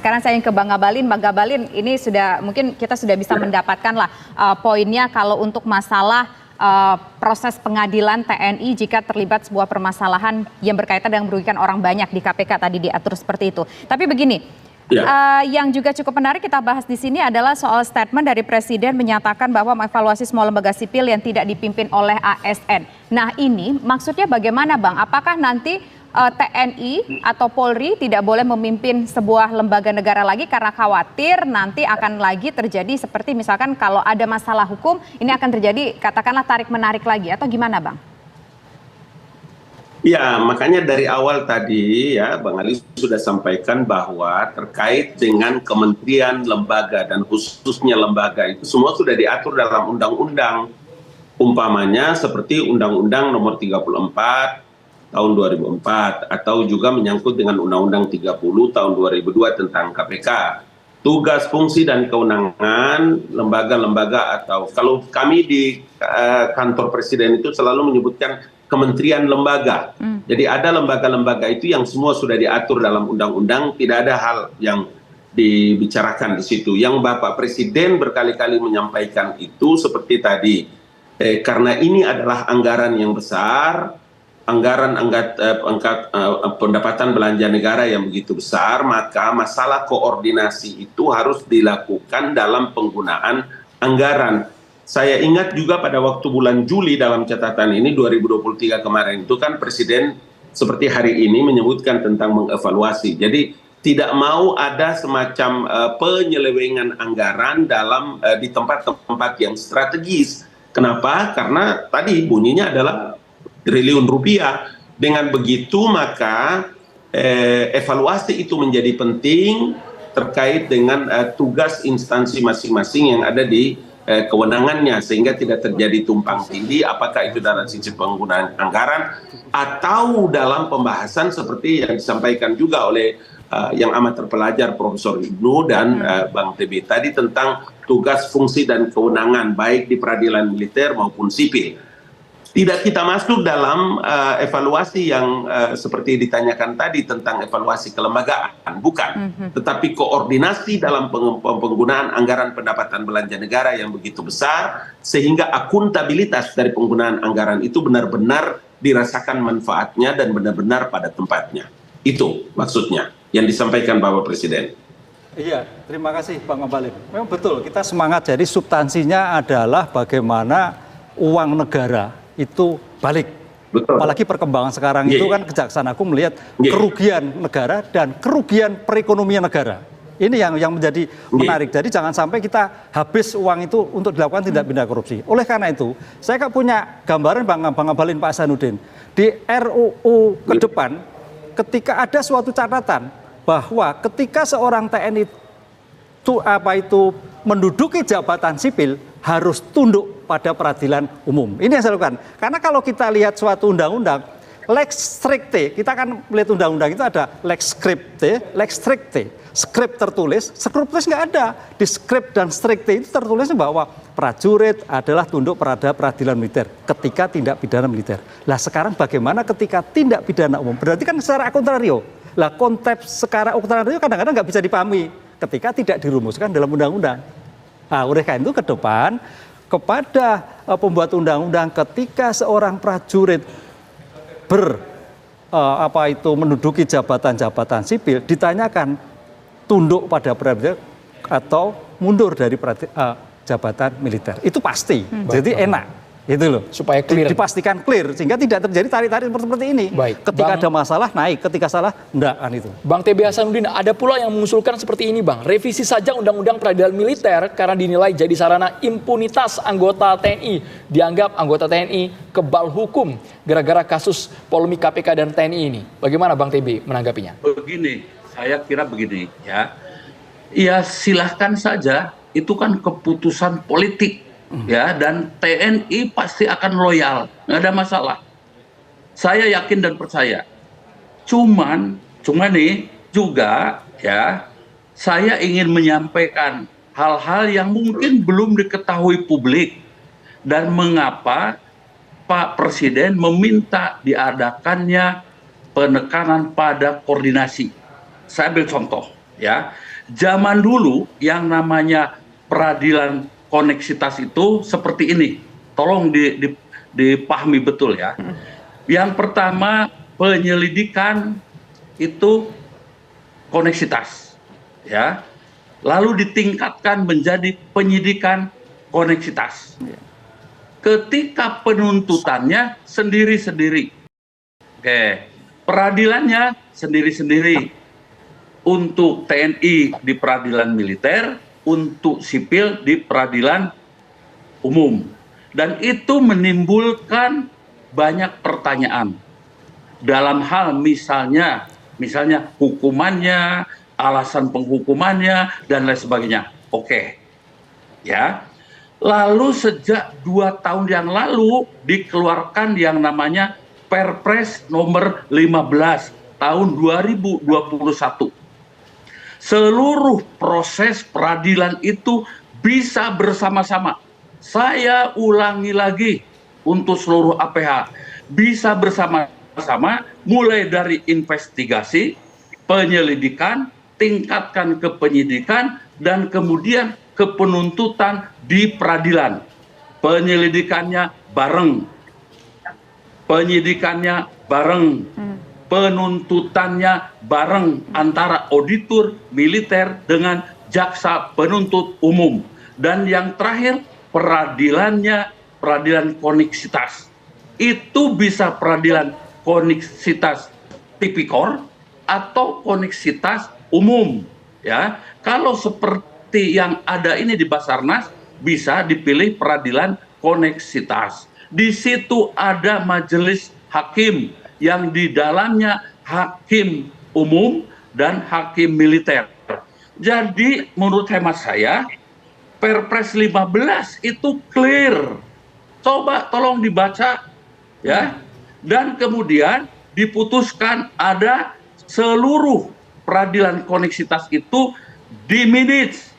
sekarang saya ingin ke Bang Ngabalin. Bang Ngabalin, ini mungkin kita sudah bisa mendapatkan lah poinnya kalau untuk masalah proses pengadilan TNI jika terlibat sebuah permasalahan yang berkaitan dengan merugikan orang banyak di KPK tadi diatur seperti itu. Tapi begini, yang juga cukup menarik kita bahas di sini adalah soal statement dari Presiden menyatakan bahwa mengevaluasi semua lembaga sipil yang tidak dipimpin oleh ASN. Nah ini maksudnya bagaimana Bang? Apakah nanti TNI atau Polri tidak boleh memimpin sebuah lembaga negara lagi karena khawatir nanti akan lagi terjadi seperti misalkan kalau ada masalah hukum ini akan terjadi katakanlah tarik-menarik lagi atau gimana Bang? Ya, makanya dari awal tadi ya Bang Ali sudah sampaikan bahwa terkait dengan kementerian, lembaga dan khususnya lembaga itu semua sudah diatur dalam undang-undang. Umpamanya seperti Undang-Undang Nomor 34 tahun 2004 atau juga menyangkut dengan Undang-Undang 30 tahun 2002 tentang KPK. Tugas, fungsi dan kewenangan lembaga-lembaga atau kalau kami di kantor Presiden itu selalu menyebutkan kementerian lembaga. Jadi ada lembaga-lembaga itu yang semua sudah diatur dalam undang-undang, tidak ada hal yang dibicarakan di situ. Yang Bapak Presiden berkali-kali menyampaikan itu seperti tadi, karena ini adalah anggaran yang besar, anggaran pendapatan belanja negara yang begitu besar, maka masalah koordinasi itu harus dilakukan dalam penggunaan anggaran. Saya ingat juga pada waktu bulan Juli dalam catatan ini 2023 kemarin itu kan Presiden seperti hari ini menyebutkan tentang mengevaluasi. Jadi tidak mau ada semacam penyelewengan anggaran di tempat-tempat yang strategis. Kenapa? Karena tadi bunyinya adalah triliun rupiah. Dengan begitu maka evaluasi itu menjadi penting terkait dengan tugas instansi masing-masing yang ada di kewenangannya sehingga tidak terjadi tumpang tindih apakah itu dalam sisi penggunaan anggaran atau dalam pembahasan seperti yang disampaikan juga oleh yang amat terpelajar Profesor Ibnu dan Bang TB tadi tentang tugas, fungsi dan kewenangan baik di peradilan militer maupun sipil. Tidak kita masuk dalam evaluasi yang seperti ditanyakan tadi tentang evaluasi kelembagaan, bukan. Tetapi koordinasi dalam penggunaan anggaran pendapatan belanja negara yang begitu besar, sehingga akuntabilitas dari penggunaan anggaran itu benar-benar dirasakan manfaatnya dan benar-benar pada tempatnya. Itu maksudnya yang disampaikan Bapak Presiden. Iya, terima kasih Bang Ngabalin. Memang betul, kita semangat jadi substansinya adalah bagaimana uang negara itu balik. Betul. Apalagi perkembangan sekarang itu kan Kejaksaan Agung melihat kerugian negara dan kerugian perekonomian negara. Ini yang menjadi menarik. Jadi jangan sampai kita habis uang itu untuk dilakukan tindak pidana korupsi. Oleh karena itu, saya punya gambaran Bang Ngabalin, Pak Hasanuddin. Di RUU ke depan, ketika ada suatu catatan bahwa ketika seorang TNI itu menduduki jabatan sipil harus tunduk pada peradilan umum. Ini yang saya lakukan. Karena kalau kita lihat suatu undang-undang, lex stricte, kita kan melihat undang-undang itu ada lex scripte, lex stricte. Skrip tertulis, skrip tertulis nggak ada. Di skrip dan stricte itu tertulisnya bahwa prajurit adalah tunduk pada peradilan militer ketika tindak pidana militer. Lah sekarang bagaimana ketika tindak pidana umum? Berarti kan secara kontrario. Lah konteks secara kontrario kadang-kadang nggak bisa dipahami ketika tidak dirumuskan dalam undang-undang. Nah, oleh karena itu ke depan kepada pembuat undang-undang ketika seorang prajurit menduduki jabatan-jabatan sipil ditanyakan tunduk pada peradilan atau mundur dari jabatan militer. Itu pasti. Jadi enak. Itu loh. Supaya clear. Dipastikan clear sehingga tidak terjadi tarik-tarik seperti ini. Baik. Ketika ada masalah naik, ketika salah enggak kan itu. Bang TB Hasanuddin, ada pula yang mengusulkan seperti ini Bang. Revisi saja Undang-Undang Peradilan Militer karena dinilai jadi sarana impunitas anggota TNI. Dianggap anggota TNI kebal hukum gara-gara kasus polemik KPK dan TNI ini. Bagaimana Bang TB menanggapinya? Begini, saya kira begini ya. Ya silahkan saja, itu kan keputusan politik. Ya, dan TNI pasti akan loyal, nggak ada masalah. Saya yakin dan percaya. Cuman nih juga ya, saya ingin menyampaikan hal-hal yang mungkin belum diketahui publik dan mengapa Pak Presiden meminta diadakannya penekanan pada koordinasi. Saya ambil contoh ya. zaman dulu yang namanya peradilan koneksitas itu seperti ini. Tolong dipahami betul ya. Yang pertama, penyelidikan itu koneksitas, ya. Lalu ditingkatkan menjadi penyidikan koneksitas. Ketika penuntutannya sendiri-sendiri. Oke, peradilannya sendiri-sendiri. Untuk TNI di peradilan militer, untuk sipil di peradilan umum. Dan itu menimbulkan banyak pertanyaan. Dalam hal misalnya hukumannya, alasan penghukumannya, dan lain sebagainya. Oke. Ya. Lalu sejak 2 tahun yang lalu dikeluarkan yang namanya Perpres nomor 15 tahun 2021. Seluruh proses peradilan itu bisa bersama-sama. Saya ulangi lagi untuk seluruh APH. Bisa bersama-sama mulai dari investigasi, penyelidikan, tingkatkan ke penyidikan, dan kemudian ke penuntutan di peradilan. Penyelidikannya bareng. Penyidikannya bareng. Penuntutannya bareng antara auditor militer dengan jaksa penuntut umum. Dan yang terakhir, peradilan koneksitas. Itu bisa peradilan koneksitas tipikor atau koneksitas umum, ya. Kalau seperti yang ada ini di Basarnas, bisa dipilih peradilan koneksitas. Di situ ada majelis hakim yang di dalamnya hakim umum dan hakim militer. Jadi menurut hemat saya, Perpres 15 itu clear. Coba tolong dibaca, ya. Dan kemudian diputuskan ada seluruh peradilan koneksitas itu dimanage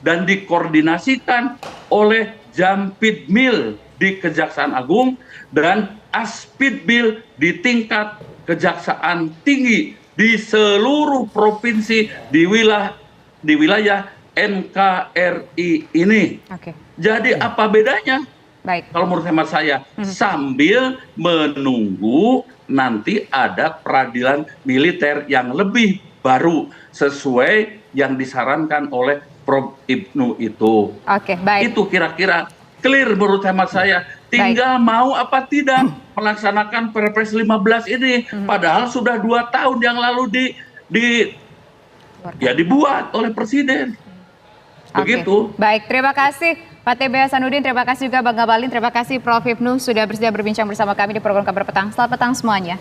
dan dikoordinasikan oleh Jampidmil di Kejaksaan Agung dan Aspidmil di tingkat Kejaksaan Tinggi di seluruh provinsi di wilayah NKRI ini. Oke. Jadi apa bedanya? Baik. Kalau menurut hemat saya, sambil menunggu nanti ada peradilan militer yang lebih baru sesuai yang disarankan oleh Prof. Ibnu itu. Oke, baik. Itu kira-kira clear menurut hemat saya. Tinggal mau apa tidak melaksanakan Perpres 15 ini. Padahal sudah 2 tahun yang lalu dibuat oleh Presiden. Begitu. Oke. Baik, terima kasih Pak TB Hasanuddin, terima kasih juga Bang Ngabalin, terima kasih Prof. Ibnu sudah bersedia berbincang bersama kami di program Kabar Petang. Selamat petang semuanya.